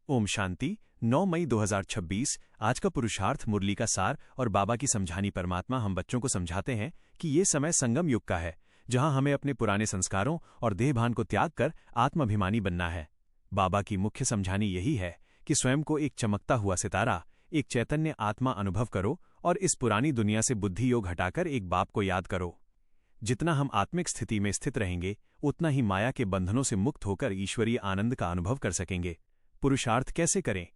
ओम शांति। 9 मई 2026 आज का पुरुषार्थ मुरली का सार और बाबा की समझानी परमात्मा हम बच्चों को समझाते हैं कि ये समय संगम युग का है, जहां हमें अपने पुराने संस्कारों और देहभान को त्याग कर आत्माभिमानी बनना है। बाबा की मुख्य समझानी यही है कि स्वयं को एक चमकता हुआ सितारा, एक चैतन्य आत्मा अनुभव करो और इस पुरानी दुनिया से बुद्धि योग हटाकर एक बाप को याद करो। जितना हम आत्मिक स्थिति में स्थित रहेंगे, उतना ही माया के बंधनों से मुक्त होकर ईश्वरीय आनंद का अनुभव कर सकेंगे। पुरुषार्थ कैसे करें?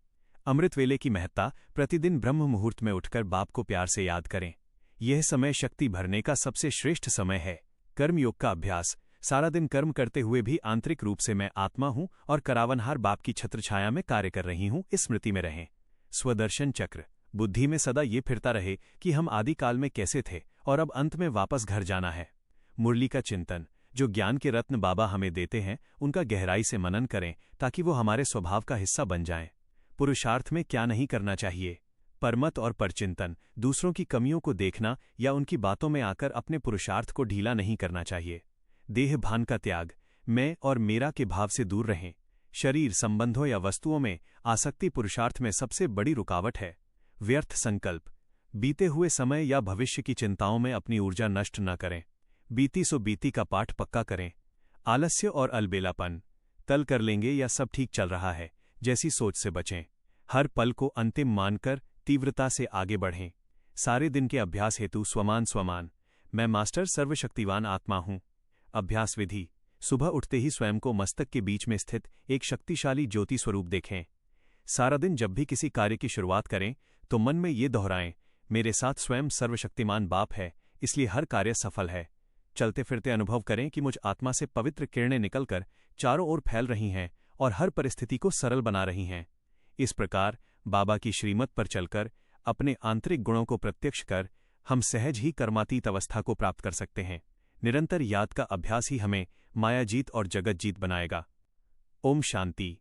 अमृत वेले की महत्ता। प्रतिदिन ब्रह्म मुहूर्त में उठकर बाप को प्यार से याद करें। यह समय शक्ति भरने का सबसे श्रेष्ठ समय है। कर्मयोग का अभ्यास। सारा दिन कर्म करते हुए भी आंतरिक रूप से मैं आत्मा हूं और करावनहार बाप की छत्रछाया में कार्य कर रही हूं, इस स्मृति में रहें। स्वदर्शन चक्र। बुद्धि में सदा ये फिरता रहे कि हम आदिकाल में कैसे थे और अब अंत में वापस घर जाना है। मुरली का चिंतन। जो ज्ञान के रत्न बाबा हमें देते हैं, उनका गहराई से मनन करें ताकि वो हमारे स्वभाव का हिस्सा बन जाएं। पुरुषार्थ में क्या नहीं करना चाहिए? परमत और परचिंतन। दूसरों की कमियों को देखना या उनकी बातों में आकर अपने पुरुषार्थ को ढीला नहीं करना चाहिए। देह भान का त्याग। मैं और मेरा के भाव से दूर रहें। शरीर, संबंधों या वस्तुओं में आसक्ति पुरुषार्थ में सबसे बड़ी रुकावट है। व्यर्थ संकल्प। बीते हुए समय या भविष्य की चिंताओं में अपनी ऊर्जा नष्ट न करें। बीती सो बीती का पाठ पक्का करें। आलस्य और अलबेलापन। तल कर लेंगे या सब ठीक चल रहा है जैसी सोच से बचें। हर पल को अंतिम मानकर तीव्रता से आगे बढ़ें। सारे दिन के अभ्यास हेतु स्वमान। मैं मास्टर सर्वशक्तिवान आत्मा हूं। अभ्यास विधि। सुबह उठते ही स्वयं को मस्तक के बीच में स्थित एक शक्तिशाली ज्योति स्वरूप देखें। सारा दिन जब भी किसी कार्य की शुरुआत करें तो मन में ये दोहराएं, मेरे साथ स्वयं सर्वशक्तिमान बाप है, इसलिए हर कार्य सफल है। चलते फिरते अनुभव करें कि मुझ आत्मा से पवित्र किरणें निकलकर चारों ओर फैल रही हैं और हर परिस्थिति को सरल बना रही हैं। इस प्रकार बाबा की श्रीमत पर चलकर अपने आंतरिक गुणों को प्रत्यक्ष कर हम सहज ही कर्मातीत अवस्था को प्राप्त कर सकते हैं। निरंतर याद का अभ्यास ही हमें मायाजीत और जगत जीत बनाएगा। ओम शांति।